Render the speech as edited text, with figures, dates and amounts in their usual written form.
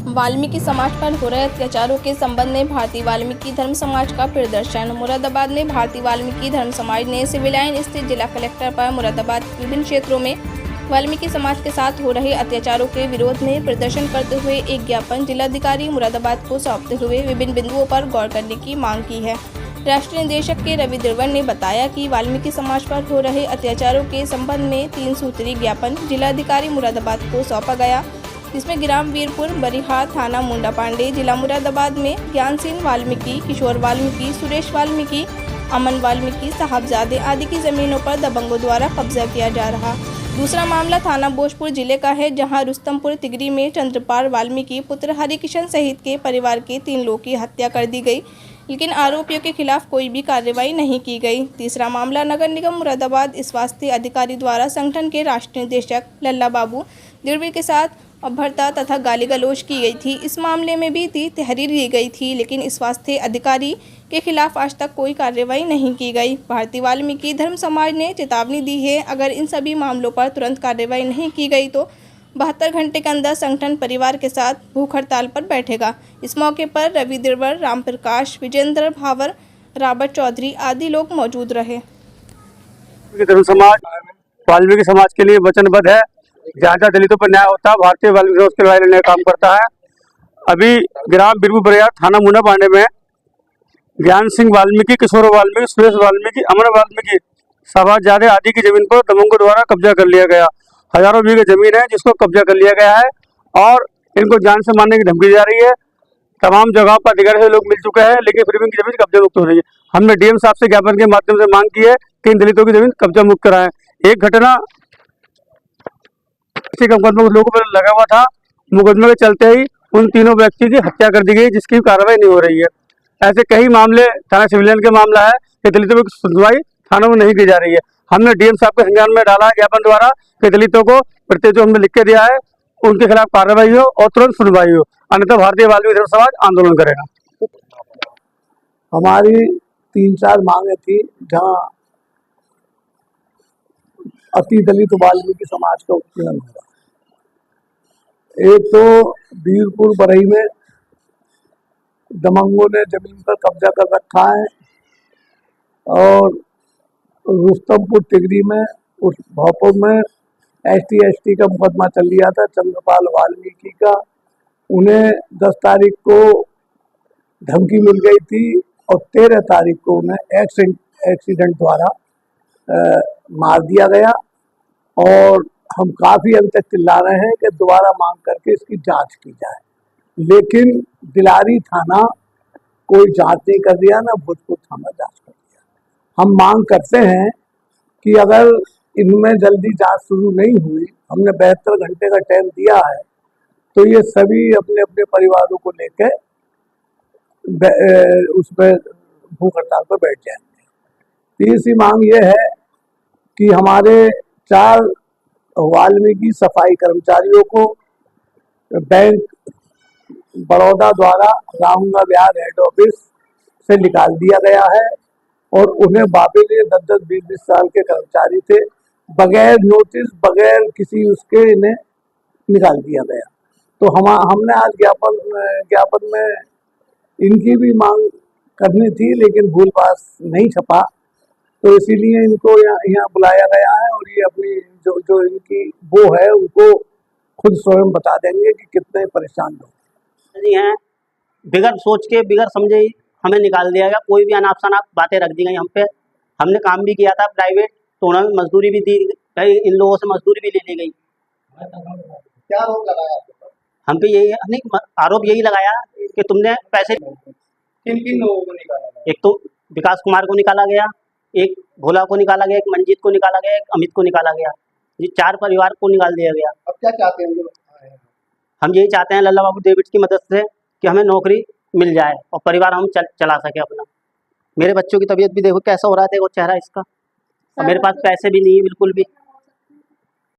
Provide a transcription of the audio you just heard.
वाल्मीकि समाज पर हो रहे अत्याचारों के संबंध में भारतीय वाल्मीकि धर्म समाज का प्रदर्शन। मुरादाबाद में भारतीय वाल्मीकि धर्म समाज ने सिविल लाइन स्थित जिला कलेक्टर पर मुरादाबाद के विभिन्न क्षेत्रों में वाल्मीकि समाज के साथ हो रहे अत्याचारों के विरोध में प्रदर्शन करते हुए एक ज्ञापन जिलाधिकारी मुरादाबाद को सौंपते हुए विभिन्न बिंदुओं पर गौर करने की मांग की है। राष्ट्रीय निदेशक के रवि दिरवन ने बताया कि वाल्मीकि समाज पर हो रहे अत्याचारों के संबंध में 3 सूत्रीय ज्ञापन जिलाधिकारी मुरादाबाद को सौंपा गया, जिसमें ग्राम वीरपुर, बरिहार, थाना मुंडा पांडे, जिला मुरादाबाद में ज्ञान सिंह वाल्मीकि, किशोर वाल्मीकि, सुरेश वाल्मीकि, अमन वाल्मीकि, साहबजादे आदि की जमीनों पर दबंगों द्वारा कब्जा किया जा रहा। दूसरा मामला थाना भोजपुर जिले का है, जहां रुस्तमपुर तिगरी में चंद्रपाल वाल्मीकि पुत्र हरिकिशन सहित के परिवार के 3 लोगों की हत्या कर दी गई, लेकिन आरोपियों के खिलाफ कोई भी कार्रवाई नहीं की गई। तीसरा मामला नगर निगम मुरादाबाद स्वास्थ्य अधिकारी द्वारा संगठन के राष्ट्रीय निदेशक लल्ला बाबू दिरवी के साथ अभद्रता तथा गाली गलौज की गई थी। इस मामले में भी तहरीर दी गई थी, लेकिन स्वास्थ्य अधिकारी के खिलाफ आज तक कोई कार्रवाई नहीं की गई। भारतीय वाल्मीकि धर्म समाज ने चेतावनी दी है, अगर इन सभी मामलों पर तुरंत कार्रवाई नहीं की गई तो 72 घंटे के अंदर संगठन परिवार के साथ भूख हड़ताल पर बैठेगा। इस मौके पर रवि दिरवर, राम प्रकाश, विजेंद्र भावर, राबर्ट चौधरी आदि लोग मौजूद रहे। धर्म समाज वाल्मीकि समाज के लिए वचनबद्ध है। जहाँ जहाँ दलितों पर न्याय होता है, भारतीय वाल्मीकि समाज के लिए न्याय काम करता है। अभी ग्राम बिरबू बरियार, थाना मुंडा पांडे में ज्ञान सिंह वाल्मीकि, किशोर वाल्मीकि, सुरेश वाल्मीकि, अमन वाल्मीकि, साहबजादे आदि की जमीन पर दबंगों द्वारा कब्जा कर लिया गया। हजारों बीघे जमीन है जिसको कब्जा कर लिया गया है और इनको जान से मारने की धमकी जा रही है। तमाम जगह पर अधिकारी से लोग मिल चुके हैं, लेकिन फिर भी इनकी जमीन कब्जा मुक्त हो रही है। हमने डीएम साहब से ज्ञापन के माध्यम से मांग की है कि इन दलितों की जमीन कब्जा मुक्त कराएं। एक घटना मुकदमा कुछ लोगों पर लगा हुआ था, मुकदमे के चलते ही उन तीनों व्यक्ति की हत्या कर दी गई, जिसकी कार्रवाई नहीं हो रही है। ऐसे कई मामले थाना सिविलियन के मामला है कि दलितों की सुनवाई थानों में नहीं की जा रही है। हमने डीएम साहब के संज्ञान में डाला ज्ञापन द्वारा कि दलितों को प्रत्येक जो हमने लिख के दिया है उनके खिलाफ कार्रवाई हो और तुरंत सुनवाई हो, अन्यथा भारतीय वाल्मीकि धर्म समाज आंदोलन करेगा। हमारी 3-4 मांगे थी, जहाँ अति दलित वाल्मीकि समाज का उत्पीड़न हुआ। एक तो वीरपुर बरही में दबंगों ने जमीन पर कब्जा कर रखा है और रुस्तमपुर तिगरी में उस भोपाल में ST का मुकदमा चल रहा था चंद्रपाल वाल्मीकि का। उन्हें 10 तारीख को धमकी मिल गई थी और 13 तारीख को उन्हें एक्सीडेंट द्वारा मार दिया गया और हम काफ़ी अभी तक चिल्ला रहे हैं कि दोबारा मांग करके इसकी जांच की जाए, लेकिन दिलारी थाना कोई जांच नहीं कर दिया, ना भोजपुर थाना जांच कर दिया। हम मांग करते हैं कि अगर इनमें जल्दी जांच शुरू नहीं हुई, हमने 72 घंटे का टाइम दिया है, तो ये सभी अपने अपने परिवारों को लेकर उसमें भूख हड़ताल पर बैठ जाएंगे। तीसरी मांग ये है कि हमारे 4 वाल्मीकि सफाई कर्मचारियों को बैंक बड़ौदा द्वारा रामगढ़ बिहार हेड ऑफिस से निकाल दिया गया है और उन्हें वापस 10-10, 20-20 साल के कर्मचारी थे, बगैर नोटिस, बगैर किसी उसके इन्हें निकाल दिया गया। तो हमने आज ज्ञापन में इनकी भी मांग करनी थी, लेकिन भूल पास नहीं छपा, तो इसीलिए इनको यहाँ बुलाया गया है और ये अपनी जो इनकी वो है उनको खुद स्वयं बता देंगे कि कितने परेशान लोग हैं। बिगड़ सोच के, बिगड़ समझे हमें निकाल दिया गया। कोई भी अनाप शनाप बातें रख दी गई हम पे। हमने काम भी किया था प्राइवेट, तो उन्होंने मजदूरी भी दी गई, इन लोगों से मजदूरी भी ले ली गई। क्या आरोप लगाया हम पे यही आरोप यही लगाया कि तुमने पैसे। किन लोगों को निकाला? एक तो विकास कुमार को निकाला गया, एक भोला को निकाला गया, एक मंजीत को निकाला गया, एक अमित को निकाला गया। ये 4 परिवार को निकाल दिया गया। अब क्या चाहते हैं लोग? हम यही चाहते हैं लल्ला बाबू डेविड की मदद से कि हमें नौकरी मिल जाए और परिवार हम चला सके अपना। मेरे बच्चों की तबीयत भी देखो कैसा हो रहा है, देखो चेहरा इसका, और मेरे पास पैसे भी नहीं है बिल्कुल भी।